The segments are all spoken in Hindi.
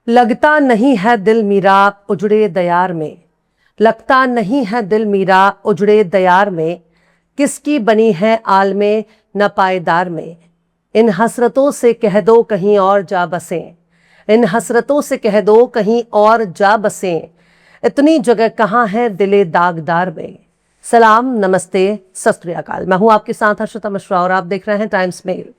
लगता नहीं है दिल मेरा उजड़े दयार में, लगता नहीं है दिल मेरा उजड़े दयार में, किसकी बनी है आलमे न पायदार में। इन हसरतों से कह दो कहीं और जा बसें, इन हसरतों से कह दो कहीं और जा बसें, इतनी जगह कहाँ है दिले दागदार में। सलाम, नमस्ते, सत श्री अकाल। मैं हूं आपके साथ हर्षिता मिश्रा और आप देख रहे हैं टाइम्स मेल।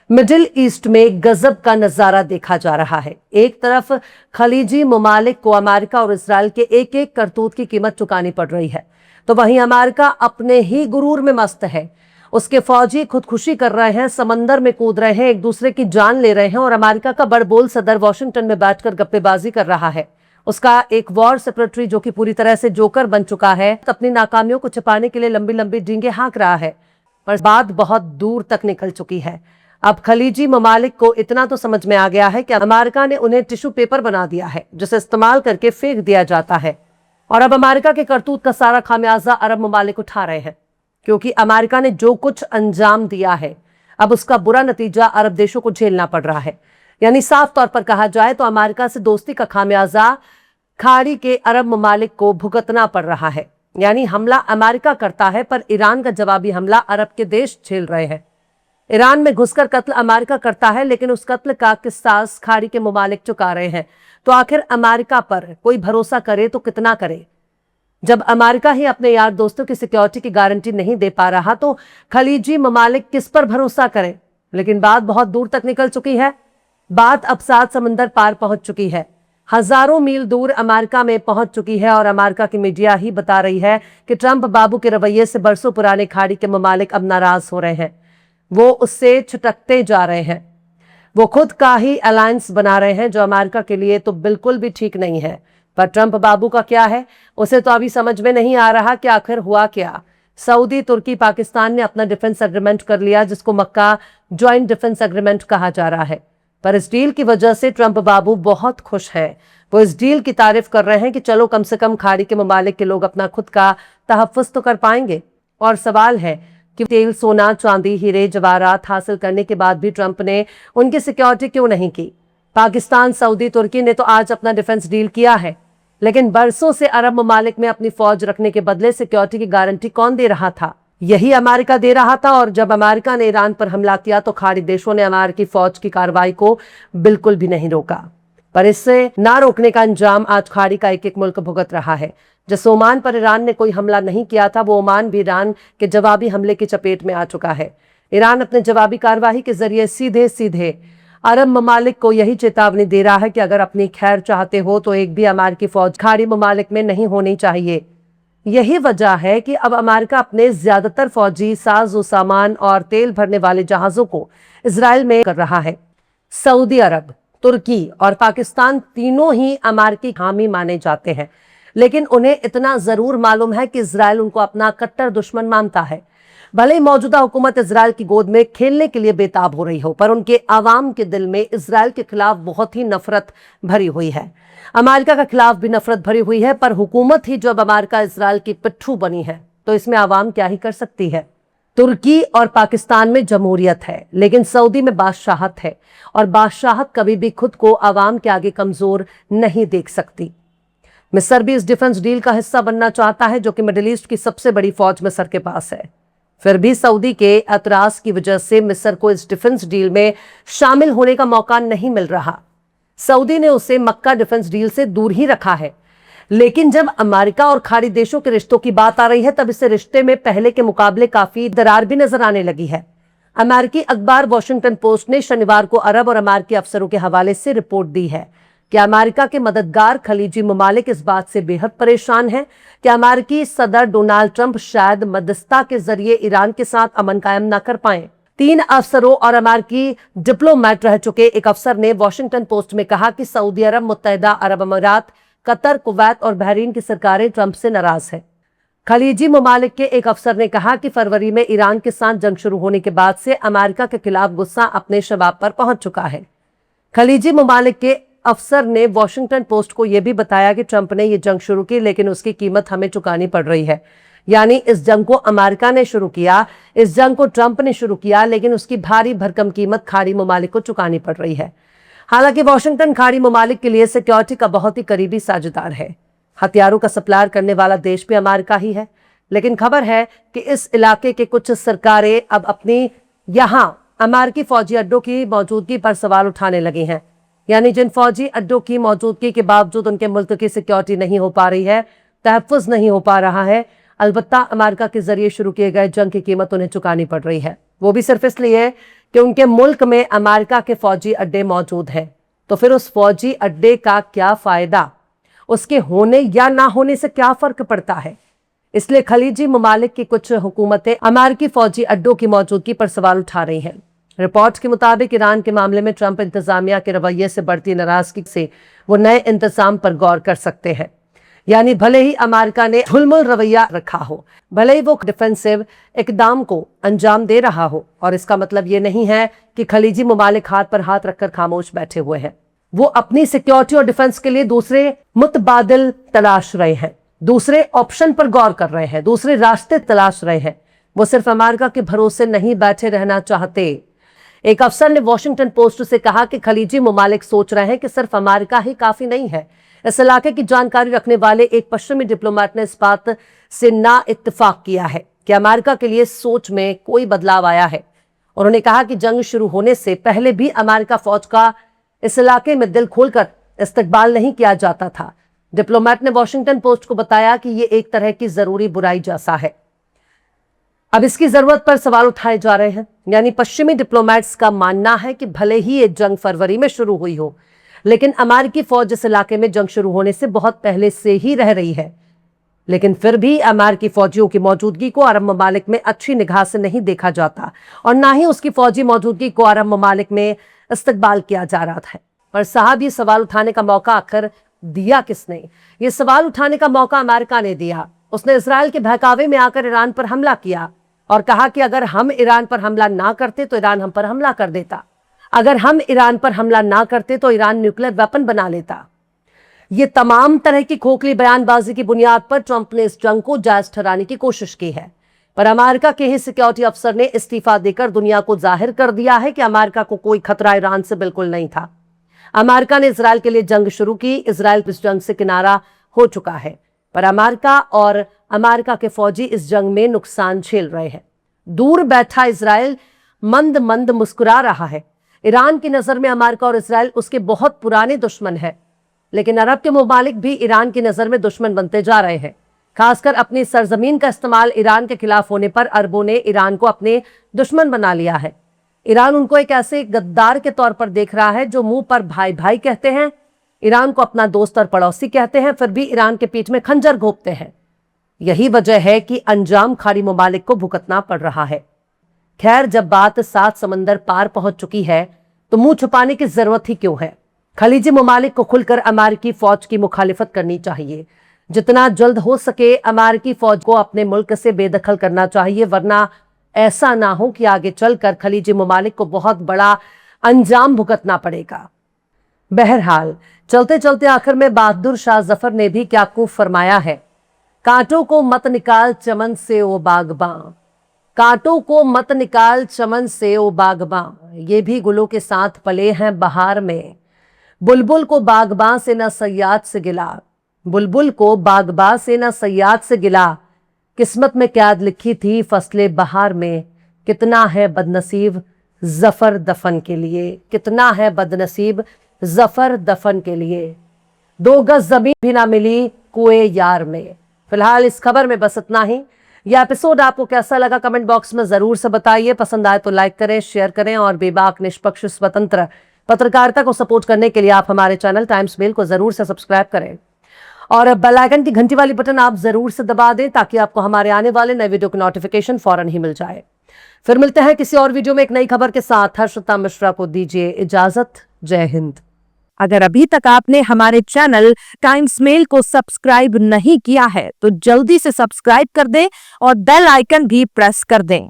मिडिल ईस्ट में गजब का नजारा देखा जा रहा है। एक तरफ खलीजी ममालिक को अमेरिका और इजराइल के एक एक करतूत की कीमत चुकानी पड़ रही है, तो वहीं अमेरिका अपने ही गुरूर में मस्त है। उसके फौजी खुदकुशी कर रहे हैं, समंदर में कूद रहे हैं, एक दूसरे की जान ले रहे हैं, और अमेरिका का बड़बोल सदर वॉशिंगटन में बैठकर गप्पेबाजी कर रहा है। उसका एक वॉर सेक्रेटरी जो कि पूरी तरह से जोकर बन चुका है, अपनी नाकामियों को छिपाने के लिए लंबी लंबी डींगे हाँक रहा है। पर बात बहुत दूर तक निकल चुकी है। अब खलीजी ममालिक को इतना तो समझ में आ गया है कि अमेरिका ने उन्हें टिश्यू पेपर बना दिया है, जिसे इस्तेमाल करके फेंक दिया जाता है। और अब अमेरिका के करतूत का सारा खामियाजा अरब ममालिक उठा रहे हैं, क्योंकि अमेरिका ने जो कुछ अंजाम दिया है, अब उसका बुरा नतीजा अरब देशों को झेलना पड़ रहा है। यानी साफ तौर पर कहा जाए तो अमेरिका से दोस्ती का खामियाजा खाड़ी के अरब ममालिक को भुगतना पड़ रहा है। यानी हमला अमेरिका करता है, पर ईरान का जवाबी हमला अरब के देश झेल रहे हैं। ईरान में घुसकर कत्ल अमेरिका करता है, लेकिन उस कत्ल का किसास खाड़ी के ममालिक चुका रहे हैं। तो आखिर अमेरिका पर कोई भरोसा करे तो कितना करे? जब अमेरिका ही अपने यार दोस्तों की सिक्योरिटी की गारंटी नहीं दे पा रहा, तो खलीजी ममालिक किस पर भरोसा करें? लेकिन बात बहुत दूर तक निकल चुकी है। बात अब 7 समंदर पार पहुंच चुकी है, हजारों मील दूर अमेरिका में पहुंच चुकी है। और अमेरिका की मीडिया ही बता रही है कि ट्रंप बाबू के रवैये से बरसों पुराने खाड़ी के ममालिक अब नाराज हो रहे हैं। वो उससे छिटकते जा रहे हैं। वो खुद का ही अलायंस बना रहे हैं, जो अमेरिका के लिए तो बिल्कुल भी ठीक नहीं है। पर ट्रंप बाबू का क्या है, उसे तो अभी समझ में नहीं आ रहा कि आखिर हुआ क्या। सऊदी, तुर्की, पाकिस्तान ने अपना डिफेंस एग्रीमेंट कर लिया, जिसको मक्का ज्वाइंट डिफेंस एग्रीमेंट कहा जा रहा है। पर इस डील की वजह से ट्रंप बाबू बहुत खुश हैं। वो इस डील की तारीफ कर रहे हैं कि चलो कम से कम खाड़ी के ममालिक के लोग अपना खुद का तहफ़्फ़ुज़ तो कर पाएंगे। और सवाल है कि तेल, सोना, चांदी, हीरे जवाहरात हासिल करने के बाद भी ट्रंप ने उनकी सिक्योरिटी क्यों नहीं की? पाकिस्तान, सऊदी, तुर्की ने तो आज अपना डिफेंस डील किया है, लेकिन बरसों से अरब ममालिक में अपनी फौज रखने के बदले सिक्योरिटी की गारंटी कौन दे रहा था? यही अमेरिका दे रहा था। और जब अमेरिका ने ईरान पर हमला किया तो खाड़ी देशों ने अमेरिकी फौज की कार्रवाई को बिल्कुल भी नहीं रोका। पर इससे ना रोकने का अंजाम आज खाड़ी का एक एक मुल्क भुगत रहा है। जिस ओमान पर ईरान ने कोई हमला नहीं किया था, वो ओमान भी ईरान के जवाबी हमले की चपेट में आ चुका है। ईरान अपने जवाबी कार्रवाई के जरिए सीधे सीधे अरब ममालिक को यही चेतावनी दे रहा है कि अगर अपनी खैर चाहते हो तो एक भी अमेरिकी फौज खाड़ी ममालिक में नहीं होनी चाहिए। यही वजह है कि अब अमेरिका अपने ज्यादातर फौजी साजो सामान और तेल भरने वाले जहाजों को इजराइल में कर रहा है। सऊदी अरब, तुर्की और पाकिस्तान तीनों ही अमेरिकी हामी माने जाते हैं, लेकिन उन्हें इतना जरूर मालूम है कि इजराइल उनको अपना कट्टर दुश्मन मानता है। भले ही मौजूदा हुकूमत इजराइल की गोद में खेलने के लिए बेताब हो रही हो, पर उनके आवाम के दिल में इजराइल के खिलाफ बहुत ही नफरत भरी हुई है। अमेरिका के खिलाफ भी नफरत भरी हुई है, पर हुकूमत ही जब अमेरिका इजराइल की पिट्ठू बनी है, तो इसमें आवाम क्या ही कर सकती है। तुर्की और पाकिस्तान में जमहूरियत है, लेकिन सऊदी में बादशाहत है, और बादशाहत कभी भी खुद को आवाम के आगे कमजोर नहीं देख सकती। मिस्र भी इस डिफेंस डील का हिस्सा बनना चाहता है, जो कि मिडिल ईस्ट की सबसे बड़ी फौज मिस्र के पास है। फिर भी सऊदी के एतराज की वजह से मिस्र को इस डिफेंस डील में शामिल होने का मौका नहीं मिल रहा। सऊदी ने उसे मक्का डिफेंस डील से दूर ही रखा है। लेकिन जब अमेरिका और खाड़ी देशों के रिश्तों की बात आ रही है, तब इस रिश्ते में पहले के मुकाबले काफी दरार भी नजर आने लगी है। अमेरिकी अखबार वॉशिंगटन पोस्ट ने शनिवार को अरब और अमेरिकी अफसरों के हवाले से रिपोर्ट दी है कि अमेरिका के मददगार खलीजी ममालिक इस बात से बेहद परेशान हैं कि अमेरिकी सदर डोनाल्ड ट्रंप शायद मध्यस्थता के जरिए ईरान के साथ अमन कायम न कर पाए। 3 अफसरों और अमेरिकी डिप्लोमेट रह चुके एक अफसर ने वॉशिंगटन पोस्ट में कहा कि सऊदी अरब, मुत्तहिदा अरब अमीरात, कतर, कुवैत और बहरीन की सरकारें ट्रंप से नाराज है। खलीजी ममालिक के एक अफसर ने कहा कि फरवरी में ईरान के साथ जंग शुरू होने के बाद से अमेरिका के खिलाफ गुस्सा अपने शबाब पर पहुंच चुका है। खलीजी ममालिक के अफसर ने वॉशिंगटन पोस्ट को यह भी बताया कि ट्रंप ने यह जंग शुरू की, लेकिन उसकी कीमत हमें चुकानी पड़ रही है। यानी इस जंग को अमेरिका ने शुरू किया, इस जंग को ट्रंप ने शुरू किया, लेकिन उसकी भारी भरकम कीमत खाड़ी ममालिक को चुकानी पड़ रही है। हालांकि वॉशिंगटन खाड़ी ममालिक के लिए सिक्योरिटी का बहुत ही करीबी साझेदार है। हथियारों का सप्लायर करने वाला देश भी अमेरिका ही है। लेकिन खबर है कि इस इलाके के कुछ सरकारें अब अपनी यहां अमेरिकी फौजी अड्डों की मौजूदगी पर सवाल उठाने लगी हैं। यानी जिन फौजी अड्डों की मौजूदगी के बावजूद उनके मुल्क की सिक्योरिटी नहीं हो पा रही है, तहफ़्फ़ुज़ नहीं हो पा रहा है, अलबत्ता अमेरिका के जरिए शुरू किए गए जंग की कीमत उन्हें चुकानी पड़ रही है। वो भी सिर्फ इसलिए कि उनके मुल्क में अमेरिका के फौजी अड्डे मौजूद हैं। तो फिर उस फौजी अड्डे का क्या फायदा, उसके होने या ना होने से क्या फर्क पड़ता है? इसलिए खलीजी ममालिक की कुछ हुकूमतें अमेरिकी फौजी अड्डों की मौजूदगी पर सवाल उठा रही हैं। रिपोर्ट्स के मुताबिक ईरान के मामले में ट्रंप इंतजामिया के रवैये से बढ़ती नाराजगी से वो नए इंतजाम पर गौर कर सकते हैं। यानी भले ही अमेरिका ने ढुलमुल रवैया रखा हो, भले ही वो डिफेंसिव इकदाम को अंजाम दे रहा हो, और इसका मतलब ये नहीं है कि खलीजी ममालिक हाथ पर हाथ रखकर खामोश बैठे हुए हैं। वो अपनी सिक्योरिटी और डिफेंस के लिए दूसरे मुतबादिल तलाश रहे हैं, दूसरे ऑप्शन पर गौर कर रहे हैं, दूसरे रास्ते तलाश रहे हैं। वो सिर्फ अमेरिका के भरोसे नहीं बैठे रहना चाहते। एक अफसर ने वॉशिंगटन पोस्ट से कहा कि खलीजी ममालिक सोच रहे हैं कि सिर्फ अमेरिका ही काफी नहीं है। इस इलाके की जानकारी रखने वाले एक पश्चिमी डिप्लोमेट ने इस बात से ना इत्तेफाक किया है कि अमेरिका के लिए सोच में कोई बदलाव आया है। उन्होंने कहा कि जंग शुरू होने से पहले भी अमेरिका फौज का इस इलाके में दिल खोलकर इस्तकबाल नहीं किया जाता था। डिप्लोमेट ने वॉशिंगटन पोस्ट को बताया कि ये एक तरह की जरूरी बुराई जैसा है। अब इसकी जरूरत पर सवाल उठाए जा रहे हैं। यानी पश्चिमी डिप्लोमेट्स का मानना है कि भले ही ये जंग फरवरी में शुरू हुई हो, लेकिन अमेरिकी फौज इस इलाके में जंग शुरू होने से बहुत पहले से ही रह रही है। लेकिन फिर भी अमेरिकी फौजियों की मौजूदगी को अरब ममालिक में अच्छी निगाह से नहीं देखा जाता, और ना ही उसकी फौजी मौजूदगी को अरब ममालिक में इस्तकबाल किया जा रहा था। पर साहब, ये सवाल उठाने का मौका आखिर दिया किसने? ये सवाल उठाने का मौका अमेरिका ने दिया। उसने इजराइल के बहकावे में आकर ईरान पर हमला किया और कहा कि अगर हम ईरान पर हमला ना करते तो ईरान हम पर हमला कर देता, अगर हम ईरान पर हमला ना करते तो ईरान न्यूक्लियर वेपन बना लेता। ये तमाम तरह की खोखली बयानबाजी की बुनियाद पर ट्रंप ने इस जंग को जायज ठहराने की कोशिश की है। पर अमेरिका के ही सिक्योरिटी अफसर ने इस्तीफा देकर दुनिया को जाहिर कर दिया है कि अमेरिका को कोई खतरा ईरान से बिल्कुल नहीं था। अमेरिका ने इजराइल के लिए जंग शुरू की, इजराइल इस जंग से किनारा हो चुका है, पर अमेरिका और अमेरिका के फौजी इस जंग में नुकसान झेल रहे हैं। दूर बैठा इजराइल मंद मंद मुस्कुरा रहा है। ईरान की नजर में अमेरिका और इजराइल उसके बहुत पुराने दुश्मन हैं, लेकिन अरब के ममालिक भी ईरान की नजर में दुश्मन बनते जा रहे हैं। खासकर अपनी सरजमीन का इस्तेमाल ईरान के खिलाफ होने पर अरबों ने ईरान को अपने दुश्मन बना लिया है। ईरान उनको एक ऐसे गद्दार के तौर पर देख रहा है जो मुंह पर भाई भाई कहते हैं, ईरान को अपना दोस्त और पड़ोसी कहते हैं, फिर भी ईरान के पीठ में खंजर घोंपते हैं। यही वजह है कि अंजाम खाड़ी ममालिक को भुगतना पड़ रहा है। खैर, जब बात 7 समंदर पार पहुंच चुकी है तो मुंह छुपाने की जरूरत ही क्यों है? खलीजी ममालिक को खुलकर अमेरिकी फौज की मुखालिफत करनी चाहिए। जितना जल्द हो सके अमेरिकी फौज को अपने मुल्क से बेदखल करना चाहिए, वरना ऐसा ना हो कि आगे चलकर खलीजी ममालिक को बहुत बड़ा अंजाम भुगतना पड़ेगा। बहरहाल, चलते चलते आखिर में बहादुर शाह जफर ने भी क्या खूब फरमाया है, कांटों को मत निकाल चमन से ओ बागबां, कांटों को मत निकाल चमन से ओ बागबां, ये भी गुलों के साथ पले हैं बहार में। बुलबुल को बागबां से न सयाद से गिला, बुलबुल को बागबां से न सयाद से गिला, किस्मत में कैद लिखी थी फसले बहार में। कितना है बदनसीब जफर दफन के लिए, कितना है बदनसीब जफर दफन के लिए। 2 गज जमीन भी ना मिली कुए यार में। फिलहाल इस खबर में बस इतना ही। यह एपिसोड आपको कैसा लगा कमेंट बॉक्स में जरूर से बताइए। पसंद आए तो लाइक करें, शेयर करें, और बेबाक निष्पक्ष स्वतंत्र पत्रकारिता को सपोर्ट करने के लिए आप हमारे चैनल टाइम्स मेल को जरूर से सब्सक्राइब करें, और बेल आइकन की घंटी वाली बटन आप जरूर से दबा दें ताकि आपको हमारे आने वाले नए वीडियो की नोटिफिकेशन फौरन ही मिल जाए। फिर मिलते हैं किसी और वीडियो में एक नई खबर के साथ। हर्षिता मिश्रा को दीजिए इजाजत। जय हिंद। अगर अभी तक आपने हमारे चैनल टाइम्स मेल को सब्सक्राइब नहीं किया है तो जल्दी से सब्सक्राइब कर दें और बेल आइकन भी प्रेस कर दें।